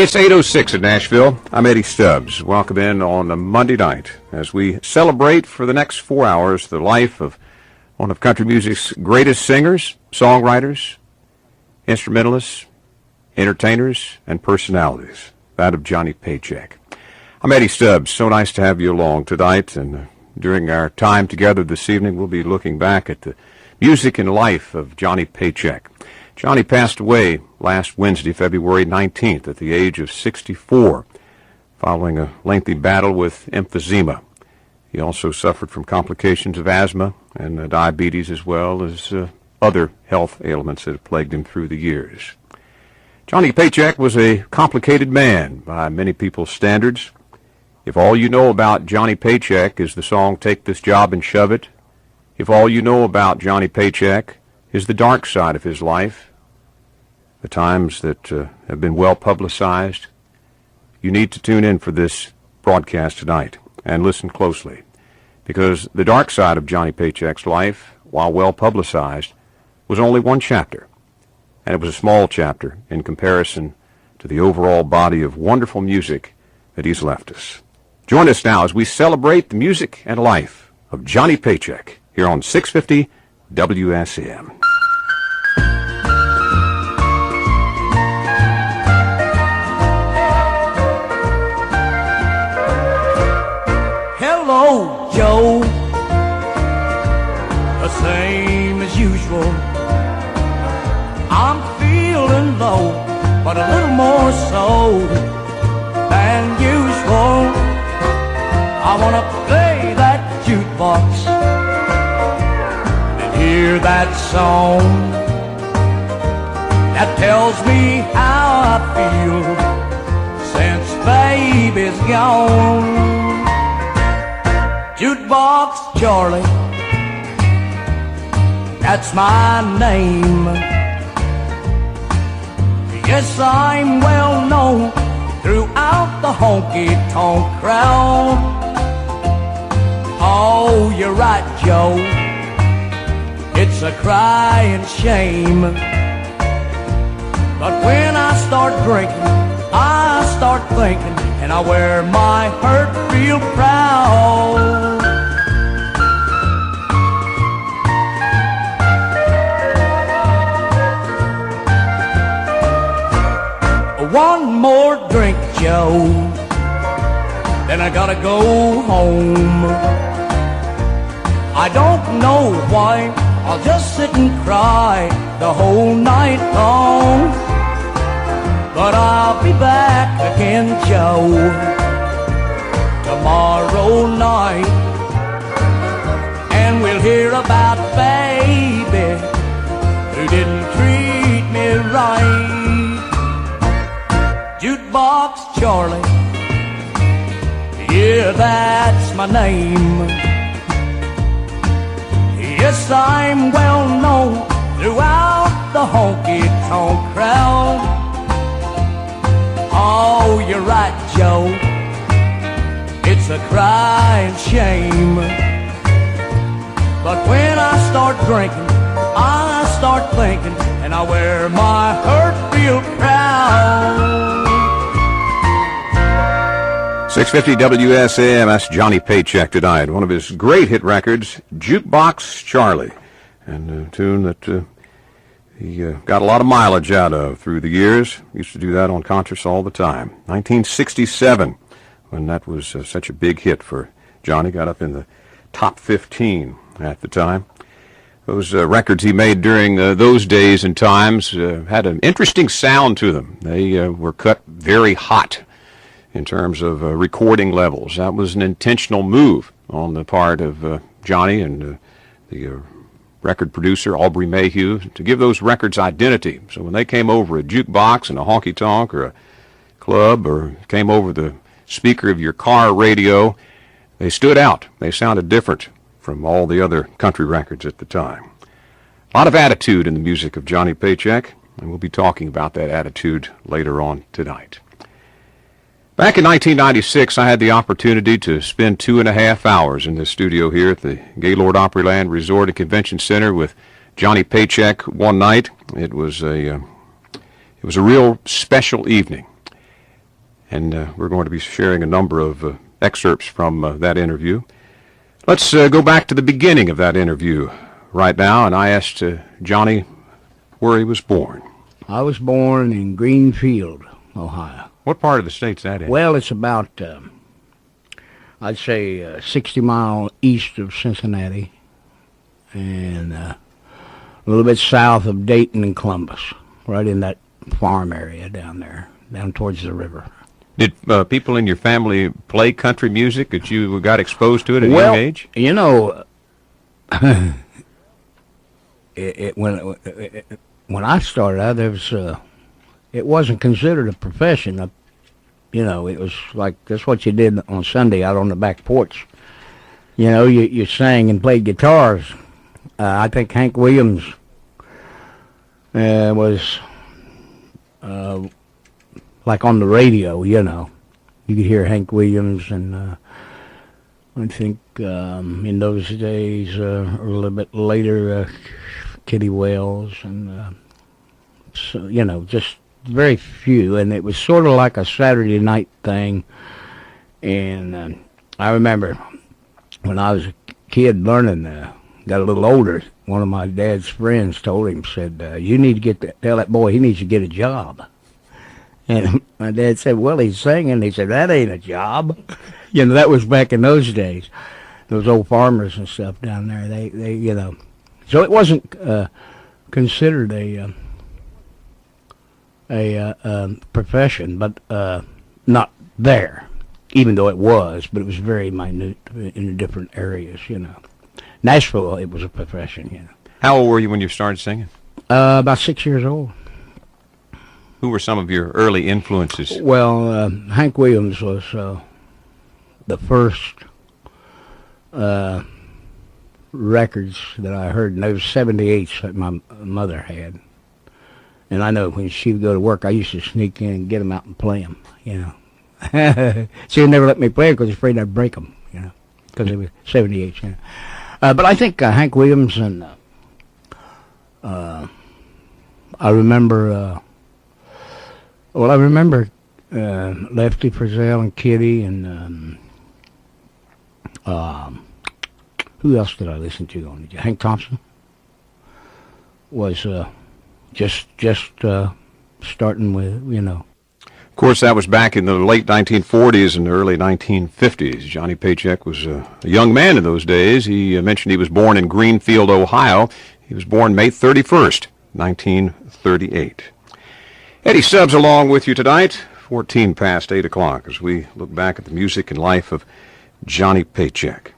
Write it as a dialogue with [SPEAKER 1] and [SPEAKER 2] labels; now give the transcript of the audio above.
[SPEAKER 1] It's 8:06 in Nashville. I'm Eddie Stubbs. Welcome in on a Monday night as we celebrate for the next 4 hours the life of one of country music's greatest singers, songwriters, instrumentalists, entertainers, and personalities, that of Johnny Paycheck. I'm Eddie Stubbs. So nice to have you along tonight, and during our time together this evening, we'll be looking back at the music and life of Johnny Paycheck. Johnny passed away last Wednesday, February 19th, at the age of 64, following a lengthy battle with emphysema. He also suffered from complications of asthma and diabetes, as well as other health ailments that have plagued him through the years. Johnny Paycheck was a complicated man by many people's standards. If all you know about Johnny Paycheck is the song "Take This Job and Shove It," if all you know about Johnny Paycheck is the dark side of his life, the times that have been well publicized, you need to tune in for this broadcast tonight and listen closely, because the dark side of Johnny Paycheck's life, while well publicized, was only one chapter, and it was a small chapter in comparison to the overall body of wonderful music that he's left us. Join us now as we celebrate the music and life of Johnny Paycheck here on 650 WSM.
[SPEAKER 2] Hello, Joe. The same as usual. I'm feeling low, but a little more so than usual. I wanna play that jukebox and hear that song that tells me how I feel since baby's gone. Jukebox Charlie, that's my name. Yes, I'm well known throughout the honky-tonk crowd. Oh, you're right, Joe, it's a crying shame. But when I start drinking, I start thinking, and I wear my hurt real proud. One more drink, Joe, then I gotta go home. I don't know why, I'll just sit and cry the whole night long. But I'll be back again, Joe, tomorrow night, and we'll hear about baby who didn't treat me right. Jukebox Charlie, yeah, that's my name. Yes, I'm well known throughout the honky-tonk crowd. Oh, you're right, Joe, it's a crying shame. But when I start drinking, I start thinking, and I wear my hurt real proud.
[SPEAKER 1] 650 WSM, that's Johnny Paycheck tonight. One of his great hit records, Jukebox Charlie, and a tune that he got a lot of mileage out of through the years. Used to do that on concerts all the time. 1967, when that was such a big hit for Johnny, got up in the top 15 at the time. Those records he made during those days and times had an interesting sound to them. They were cut very hot in terms of recording levels. That was an intentional move on the part of Johnny and the record producer, Aubrey Mayhew, to give those records identity. So when they came over a jukebox and a honky-tonk or a club, or came over the speaker of your car radio, they stood out. They sounded different from all the other country records at the time. A lot of attitude in the music of Johnny Paycheck, and we'll be talking about that attitude later on tonight. Back in 1996, I had the opportunity to spend 2.5 hours in the studio here at the Gaylord Opryland Resort and Convention Center with Johnny Paycheck one night. It was a real special evening. and we're going to be sharing a number of excerpts from that interview. Let's go back to the beginning of that interview right now, and I asked Johnny where he was born.
[SPEAKER 3] I was born in Greenfield, Ohio.
[SPEAKER 1] What part of the state's that in?
[SPEAKER 3] Well, it's about, I'd say, 60 miles east of Cincinnati, and a little bit south of Dayton and Columbus, right in that farm area down there, down towards the river.
[SPEAKER 1] Did people in your family play country music that you got exposed to it at a
[SPEAKER 3] Well,
[SPEAKER 1] young age?
[SPEAKER 3] you know, when I started out, there was it wasn't considered a profession. You know, it was like that's what you did on Sunday out on the back porch. You know, you sang and played guitars. I think Hank Williams was like on the radio. You know, you could hear Hank Williams, and I think in those days, or a little bit later, Kitty Wells, and so, you know, just very few, and it was sort of like a Saturday night thing. And I remember when I was a kid learning, got a little older, one of my dad's friends told him, said, you need to tell that boy he needs to get a job. And my dad said, well, he's singing. He said, that ain't a job. You know, that was back in those days. Those old farmers and stuff down there, they you know. So it wasn't considered a profession, but not there, even though it was, but it was very minute in different areas, you know. Nashville, it was a profession, you know.
[SPEAKER 1] How old were you when you started singing?
[SPEAKER 3] About 6 years old.
[SPEAKER 1] Who were some of your early influences?
[SPEAKER 3] Well, Hank Williams was the first records that I heard, and those 78s that my mother had. And I know when she would go to work, I used to sneak in and get them out and play them, you know. She would never let me play them because she was afraid I'd break them, you know, because they were 78s, you know. But I think Hank Williams and I remember Lefty Frizzell and Kitty and who else did I listen to on it? Hank Thompson was just starting with, you know.
[SPEAKER 1] Of course, that was back in the late 1940s and early 1950s. Johnny Paycheck was a young man in those days. He mentioned he was born in Greenfield, Ohio. He was born May 31st, 1938. Eddie Stubbs along with you tonight, 14 past 8 o'clock, as we look back at the music and life of Johnny Paycheck.